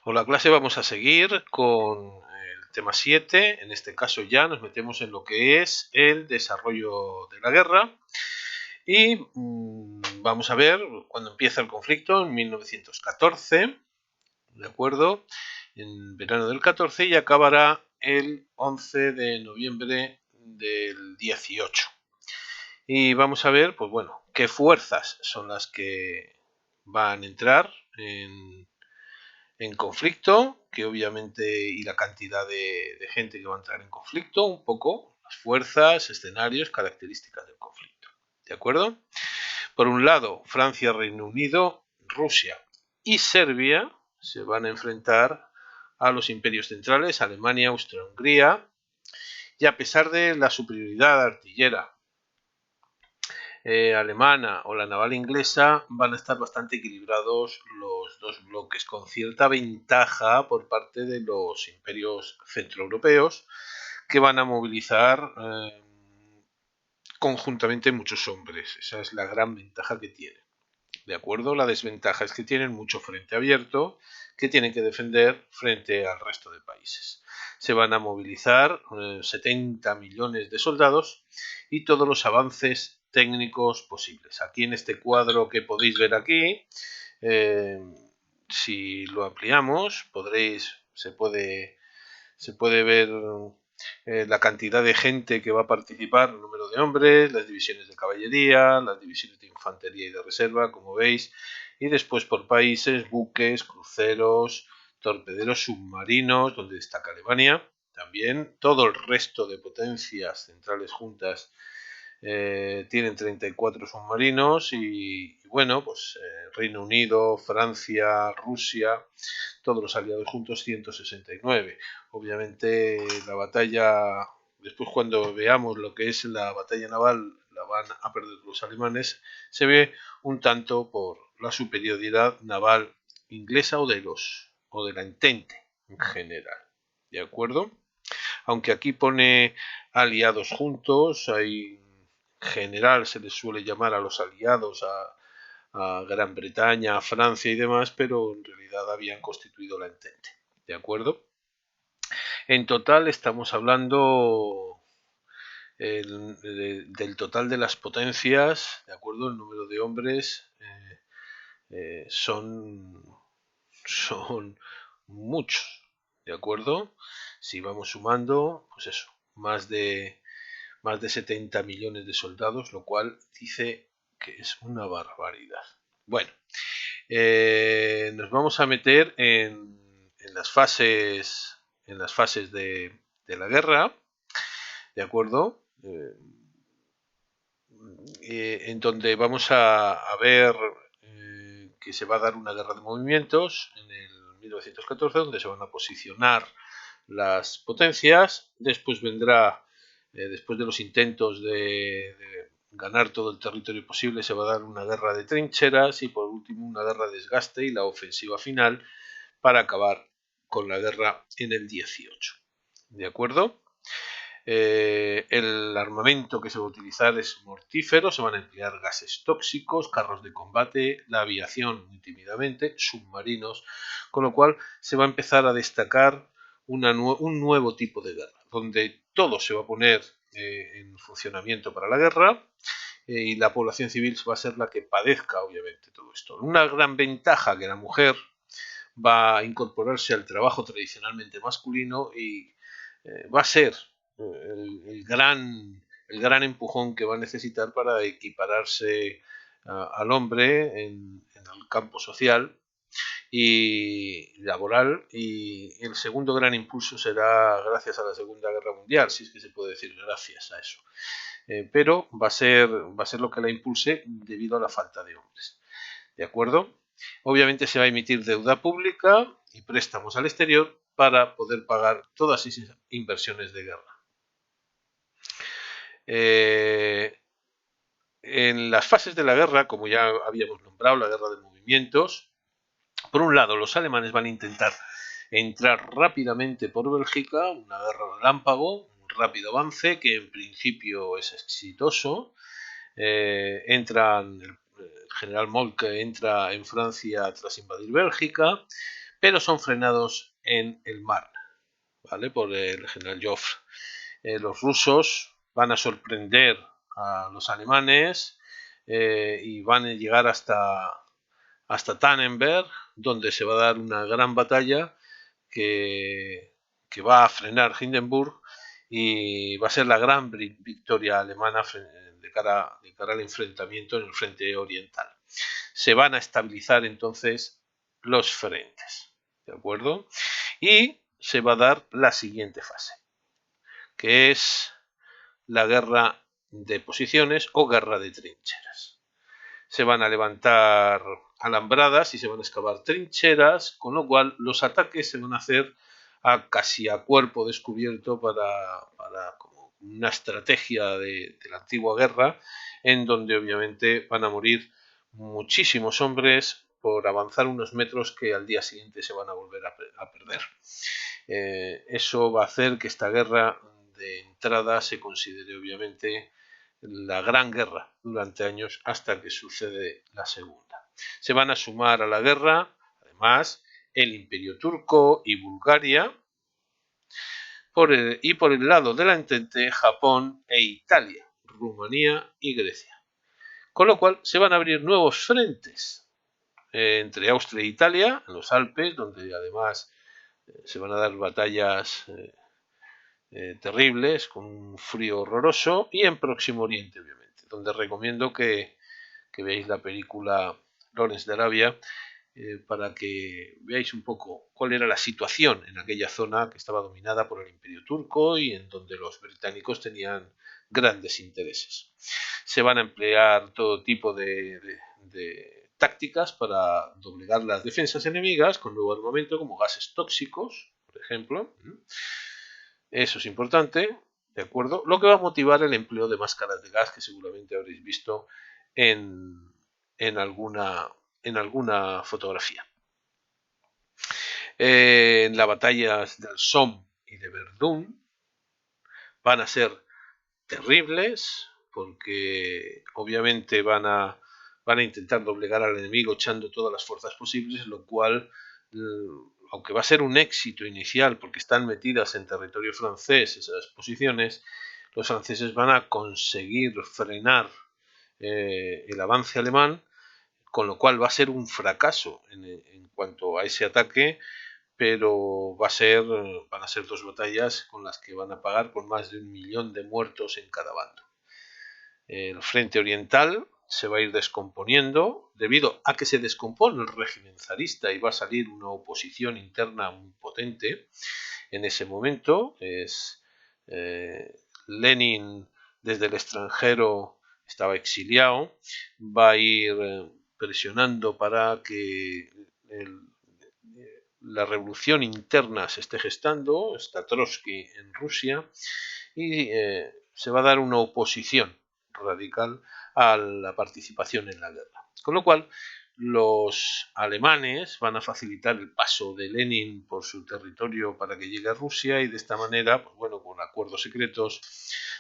Hola clase, vamos a seguir con el tema 7. En este caso ya nos metemos en lo que es el desarrollo de la guerra y vamos a ver cuándo empieza el conflicto en 1914, ¿de acuerdo? En verano del 14 y acabará el 11 de noviembre del 18. Y vamos a ver, pues bueno, qué fuerzas son las que van a entrar en conflicto, que obviamente, y la cantidad de gente que va a entrar en conflicto, un poco las fuerzas, escenarios, características del conflicto. ¿De acuerdo? Por un lado, Francia, Reino Unido, Rusia y Serbia se van a enfrentar a los imperios centrales, Alemania, Austria-Hungría, y a pesar de la superioridad artillera alemana o la naval inglesa, van a estar bastante equilibrados los dos bloques, con cierta ventaja por parte de los imperios centroeuropeos, que van a movilizar conjuntamente muchos hombres. Esa es la gran ventaja que tienen. ¿De acuerdo? La desventaja es que tienen mucho frente abierto que tienen que defender frente al resto de países. Se van a movilizar 70 millones de soldados y todos los avances técnicos posibles. Aquí en este cuadro que podéis ver aquí, si lo ampliamos, se puede ver la cantidad de gente que va a participar, el número de hombres, las divisiones de caballería, las divisiones de infantería y de reserva, como veis, y después por países, buques, cruceros, torpederos submarinos, donde destaca Alemania, también todo el resto de potencias centrales juntas tienen 34 submarinos y bueno, pues Reino Unido, Francia, Rusia, todos los aliados juntos 169. Obviamente la batalla, después cuando veamos lo que es la batalla naval, la van a perder los alemanes, se ve un tanto por la superioridad naval inglesa o de la Entente en general. ¿De acuerdo? Aunque aquí pone aliados juntos, hay en general se les suele llamar a los aliados a Gran Bretaña, a Francia y demás, pero en realidad habían constituido la Entente. ¿De acuerdo? En total estamos hablando del total de las potencias, ¿de acuerdo? El número de hombres son muchos, ¿de acuerdo? Si vamos sumando, pues eso, más de 70 millones de soldados, lo cual dice que es una barbaridad. Bueno, nos vamos a meter en las fases de la guerra, ¿de acuerdo? En donde vamos a ver que se va a dar una guerra de movimientos en el 1914, donde se van a posicionar las potencias. Después vendrá, después de los intentos de ganar todo el territorio posible, se va a dar una guerra de trincheras y por último una guerra de desgaste y la ofensiva final para acabar con la guerra en el 18. ¿De acuerdo? El armamento que se va a utilizar es mortífero, se van a emplear gases tóxicos, carros de combate, la aviación muy tímidamente, submarinos, con lo cual se va a empezar a destacar un nuevo tipo de guerra, donde todo se va a poner en funcionamiento para la guerra y la población civil va a ser la que padezca obviamente todo esto. Una gran ventaja que la mujer va a incorporarse al trabajo tradicionalmente masculino y va a ser el gran empujón que va a necesitar para equipararse al hombre en el campo social y laboral, y el segundo gran impulso será gracias a la Segunda Guerra Mundial, si es que se puede decir gracias a eso. Pero va a ser lo que la impulse debido a la falta de hombres. ¿De acuerdo? Obviamente se va a emitir deuda pública y préstamos al exterior para poder pagar todas esas inversiones de guerra. En las fases de la guerra, como ya habíamos nombrado, la guerra de movimientos, por un lado los alemanes van a intentar entrar rápidamente por Bélgica, una guerra relámpago, un rápido avance que en principio es exitoso. El general Moltke entra en Francia tras invadir Bélgica, pero son frenados en el mar, ¿vale? Por el general Joffre. Los rusos van a sorprender a los alemanes y van a llegar hasta Tannenberg, donde se va a dar una gran batalla que va a frenar Hindenburg y va a ser la gran victoria alemana de cara al enfrentamiento en el frente oriental. Se van a estabilizar entonces los frentes, ¿de acuerdo? Y se va a dar la siguiente fase, que es la guerra de posiciones o guerra de trincheras. Se van a levantar alambradas y se van a excavar trincheras, con lo cual los ataques se van a hacer casi a cuerpo descubierto para como una estrategia de la antigua guerra, en donde obviamente van a morir muchísimos hombres por avanzar unos metros que al día siguiente se van a volver a perder. Eso va a hacer que esta guerra de entrada se considere obviamente la Gran Guerra durante años hasta que sucede la Segunda. Se van a sumar a la guerra, además, el Imperio Turco y Bulgaria, y por el lado de la Entente, Japón e Italia, Rumanía y Grecia. Con lo cual se van a abrir nuevos frentes entre Austria e Italia, en los Alpes, donde además se van a dar batallas terribles, con un frío horroroso, y en Próximo Oriente, obviamente, donde recomiendo que veáis la película Lawrence de Arabia para que veáis un poco cuál era la situación en aquella zona que estaba dominada por el Imperio Turco y en donde los británicos tenían grandes intereses. Se van a emplear todo tipo de tácticas para doblegar las defensas enemigas con nuevo armamento como gases tóxicos, por ejemplo. Eso es importante, ¿de acuerdo? Lo que va a motivar el empleo de máscaras de gas que seguramente habréis visto en, en, alguna, en alguna fotografía. En las batallas del Somme y de Verdún van a ser terribles porque obviamente van a intentar doblegar al enemigo echando todas las fuerzas posibles, lo cual, aunque va a ser un éxito inicial porque están metidas en territorio francés esas posiciones, los franceses van a conseguir frenar el avance alemán, con lo cual va a ser un fracaso en cuanto a ese ataque, pero van a ser dos batallas con las que van a pagar con más de 1 millón de muertos en cada bando. El frente oriental se va a ir descomponiendo debido a que se descompone el régimen zarista y va a salir una oposición interna muy potente. En ese momento Lenin desde el extranjero estaba exiliado, va a ir presionando para que la revolución interna se esté gestando, está Trotsky en Rusia, y se va a dar una oposición radical a la participación en la guerra. Con lo cual, los alemanes van a facilitar el paso de Lenin por su territorio para que llegue a Rusia y de esta manera, pues bueno, con acuerdos secretos,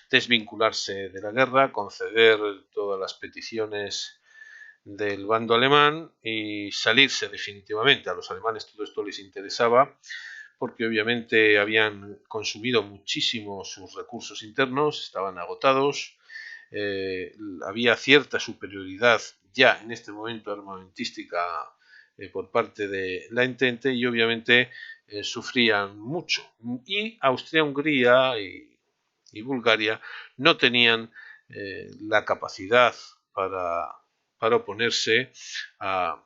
desvincularse de la guerra, conceder todas las peticiones del bando alemán y salirse definitivamente. A los alemanes todo esto les interesaba porque obviamente habían consumido muchísimo sus recursos internos, estaban agotados, había cierta superioridad ya en este momento armamentística por parte de la Entente y obviamente sufrían mucho. Y Austria-Hungría y Bulgaria no tenían la capacidad para oponerse a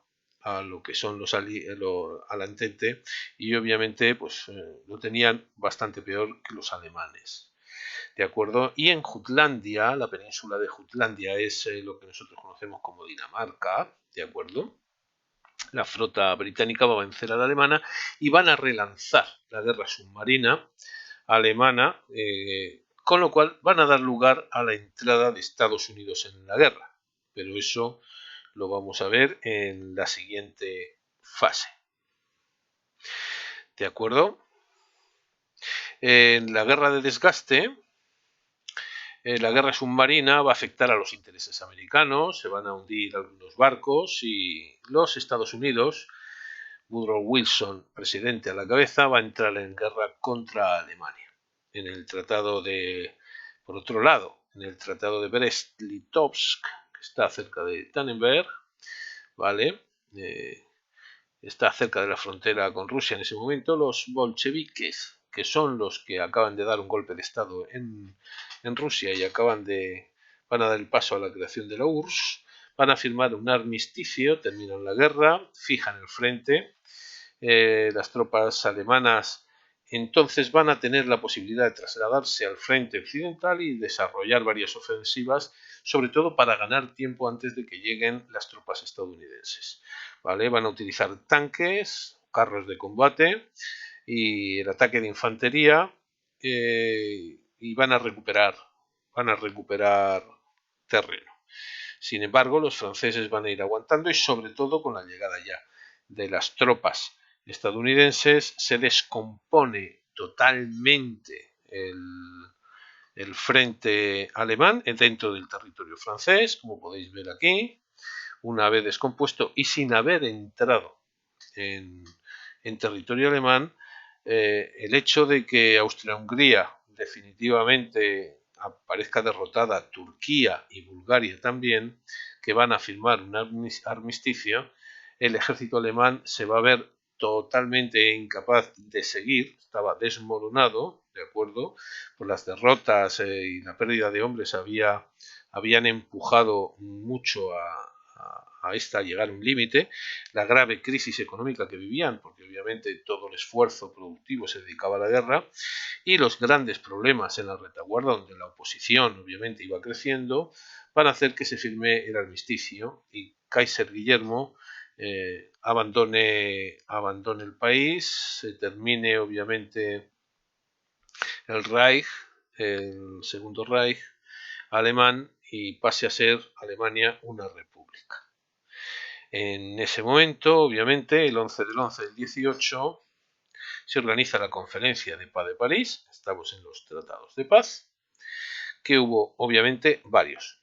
lo que son a la Entente y obviamente pues lo tenían bastante peor que los alemanes. ¿De acuerdo? Y en Jutlandia, la península de Jutlandia es lo que nosotros conocemos como Dinamarca, ¿de acuerdo? La flota británica va a vencer a la alemana y van a relanzar la guerra submarina alemana, con lo cual van a dar lugar a la entrada de Estados Unidos en la guerra. Pero eso lo vamos a ver en la siguiente fase. ¿De acuerdo? En la guerra de desgaste, la guerra submarina va a afectar a los intereses americanos, se van a hundir algunos barcos y los Estados Unidos Woodrow Wilson, presidente a la cabeza, va a entrar en guerra contra Alemania. En el tratado de, por otro lado, en el tratado de Brest-Litovsk, que está cerca de Tannenberg, ¿vale? Está cerca de la frontera con Rusia en ese momento, los bolcheviques, que son los que acaban de dar un golpe de estado en Rusia y van a dar el paso a la creación de la URSS, van a firmar un armisticio, terminan la guerra, fijan el frente. Las tropas alemanas entonces van a tener la posibilidad de trasladarse al frente occidental y desarrollar varias ofensivas, sobre todo para ganar tiempo antes de que lleguen las tropas estadounidenses. ¿Vale? Van a utilizar tanques, carros de combate y el ataque de infantería y van a recuperar terreno. Sin embargo, los franceses van a ir aguantando y sobre todo con la llegada ya de las tropas estadounidenses se descompone totalmente el frente alemán dentro del territorio francés, como podéis ver aquí, una vez descompuesto y sin haber entrado en territorio alemán, el hecho de que Austria-Hungría definitivamente aparezca derrotada, Turquía y Bulgaria también, que van a firmar un armisticio, el ejército alemán se va a ver totalmente incapaz de seguir, estaba desmoronado, ¿de acuerdo? Por las derrotas y la pérdida de hombres habían empujado mucho a esta llegar a un límite, la grave crisis económica que vivían, porque obviamente todo el esfuerzo productivo se dedicaba a la guerra, y los grandes problemas en la retaguardia, donde la oposición obviamente iba creciendo, van a hacer que se firme el armisticio y Kaiser Guillermo abandone el país, se termine obviamente el Reich, el Segundo Reich alemán, y pase a ser Alemania una república. En ese momento, obviamente, el 11 del 11 del 18, se organiza la Conferencia de Paz de París, estamos en los tratados de paz, que hubo obviamente varios,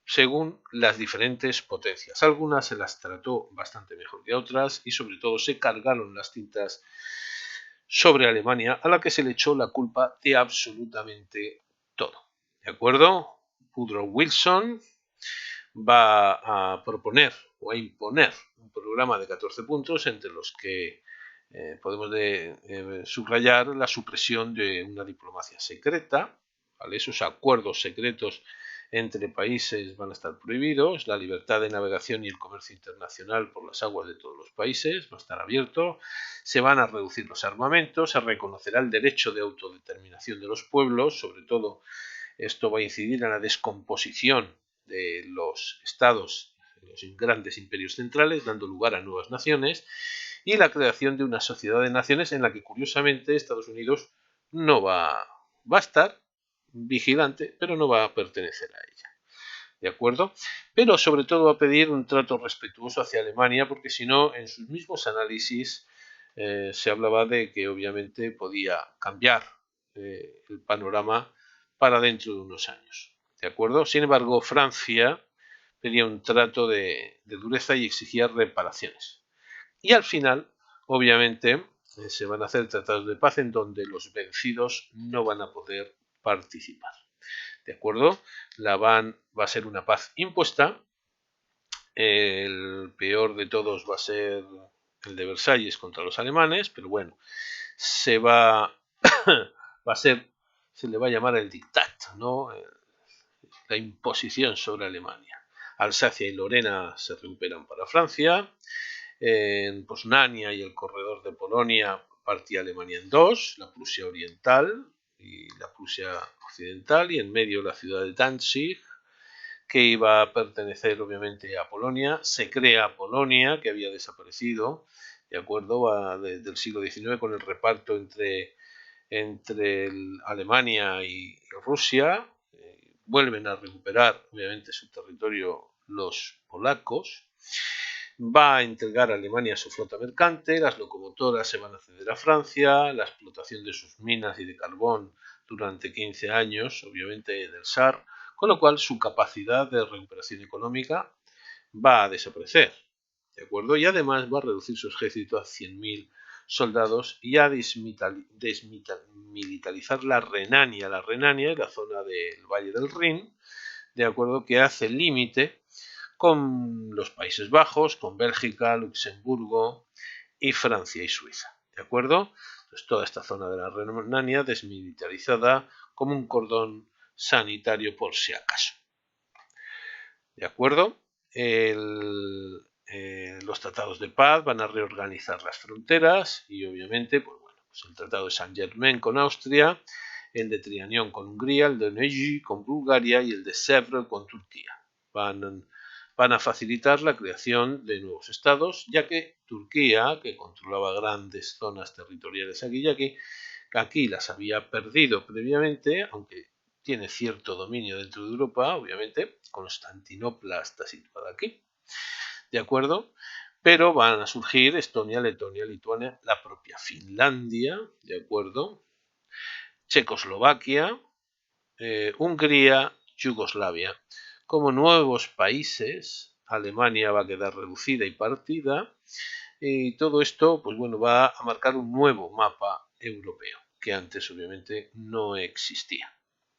según las diferentes potencias. Algunas se las trató bastante mejor que otras y sobre todo se cargaron las tintas sobre Alemania, a la que se le echó la culpa de absolutamente todo. ¿De acuerdo? Woodrow Wilson va a proponer o a imponer un programa de 14 puntos entre los que podemos subrayar la supresión de una diplomacia secreta, ¿vale? Esos acuerdos secretos entre países van a estar prohibidos, la libertad de navegación y el comercio internacional por las aguas de todos los países va a estar abierto, se van a reducir los armamentos, se reconocerá el derecho de autodeterminación de los pueblos, sobre todo esto va a incidir en la descomposición de los estados, los grandes imperios centrales, dando lugar a nuevas naciones, y la creación de una sociedad de naciones en la que curiosamente Estados Unidos no va a estar vigilante, pero no va a pertenecer a ella. ¿De acuerdo? Pero sobre todo va a pedir un trato respetuoso hacia Alemania, porque si no, en sus mismos análisis se hablaba de que obviamente podía cambiar el panorama para dentro de unos años. ¿De acuerdo? Sin embargo, Francia pedía un trato de dureza y exigía reparaciones. Y al final, obviamente, se van a hacer tratados de paz en donde los vencidos no van a poder participar. ¿De acuerdo? Va a ser una paz impuesta. El peor de todos va a ser el de Versalles contra los alemanes, pero bueno, se le va a llamar el diktat, ¿no? La imposición sobre Alemania. Alsacia y Lorena se recuperan para Francia. En Poznania y el corredor de Polonia partía Alemania en dos, la Prusia Oriental y la Prusia Occidental, y en medio la ciudad de Danzig, que iba a pertenecer obviamente a Polonia. Se crea Polonia, que había desaparecido, de acuerdo, del siglo XIX, con el reparto entre Alemania y Rusia. Vuelven a recuperar obviamente su territorio los polacos. Va a entregar a Alemania su flota mercante, las locomotoras se van a ceder a Francia, la explotación de sus minas y de carbón durante 15 años, obviamente del Sar, con lo cual su capacidad de recuperación económica va a desaparecer. ¿de acuerdo? Y además va a reducir su ejército a 100.000 soldados y a desmilitarizar la Renania. La Renania es la zona del Valle del Rin, ¿de acuerdo? Que hace límite con los Países Bajos, con Bélgica, Luxemburgo y Francia y Suiza, ¿de acuerdo? Entonces toda esta zona de la Renania desmilitarizada como un cordón sanitario por si acaso, ¿de acuerdo? Los tratados de paz van a reorganizar las fronteras y obviamente, pues bueno, pues el tratado de Saint-Germain con Austria, el de Trianon con Hungría, el de Neuilly con Bulgaria y el de Sèvres con Turquía. Van a facilitar la creación de nuevos estados, ya que Turquía, que controlaba grandes zonas territoriales aquí las había perdido previamente, aunque tiene cierto dominio dentro de Europa, obviamente, Constantinopla está situada aquí, ¿de acuerdo? Pero van a surgir Estonia, Letonia, Lituania, la propia Finlandia, ¿de acuerdo? Checoslovaquia, Hungría, Yugoslavia. Como nuevos países, Alemania va a quedar reducida y partida, y todo esto, pues bueno, va a marcar un nuevo mapa europeo, que antes obviamente no existía.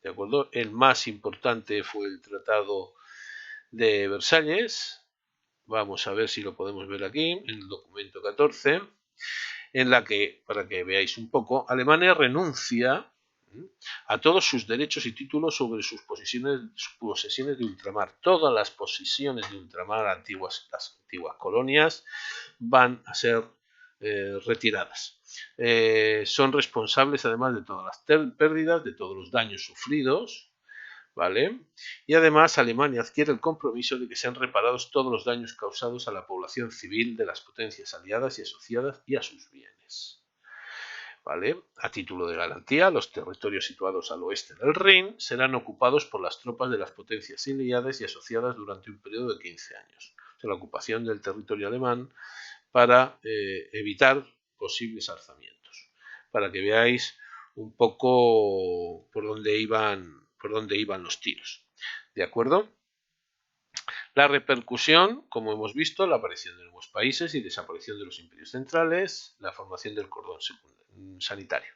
¿De acuerdo? El más importante fue el Tratado de Versalles. Vamos a ver si lo podemos ver aquí, en el documento 14, en la que, para que veáis un poco, Alemania renuncia a todos sus derechos y títulos sobre sus posesiones de ultramar. Todas las posesiones de ultramar las antiguas colonias van a ser retiradas. Son responsables además de todas las pérdidas, de todos los daños sufridos, ¿vale? Y además Alemania adquiere el compromiso de que sean reparados todos los daños causados a la población civil de las potencias aliadas y asociadas y a sus bienes. ¿Vale? A título de garantía, los territorios situados al oeste del Rin serán ocupados por las tropas de las potencias aliadas y asociadas durante un periodo de 15 años. O sea, la ocupación del territorio alemán para evitar posibles alzamientos. Para que veáis un poco por dónde iban los tiros. ¿De acuerdo? La repercusión, como hemos visto, la aparición de nuevos países y desaparición de los imperios centrales, la formación del cordón sanitario.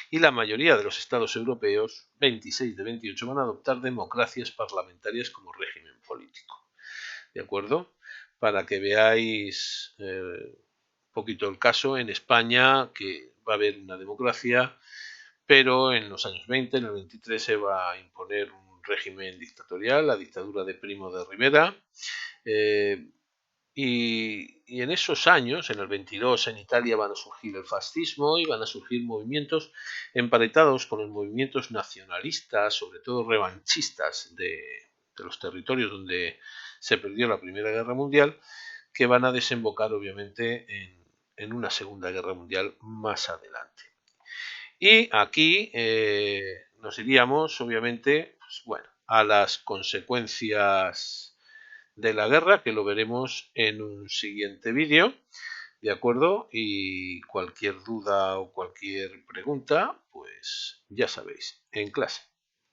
Y la mayoría de los estados europeos, 26 de 28, van a adoptar democracias parlamentarias como régimen político. ¿De acuerdo? Para que veáis un poquito el caso, en España, que va a haber una democracia, pero en los años 20, en el 23, se va a imponer un régimen dictatorial, la dictadura de Primo de Rivera, y en esos años, en el 22, en Italia van a surgir el fascismo y van a surgir movimientos emparentados con los movimientos nacionalistas, sobre todo revanchistas de los territorios donde se perdió la Primera Guerra Mundial, que van a desembocar obviamente en una Segunda Guerra Mundial más adelante. Y aquí nos iríamos obviamente, pues, bueno, a las consecuencias de la guerra, que lo veremos en un siguiente vídeo, ¿de acuerdo? Y cualquier duda o cualquier pregunta, pues ya sabéis, en clase.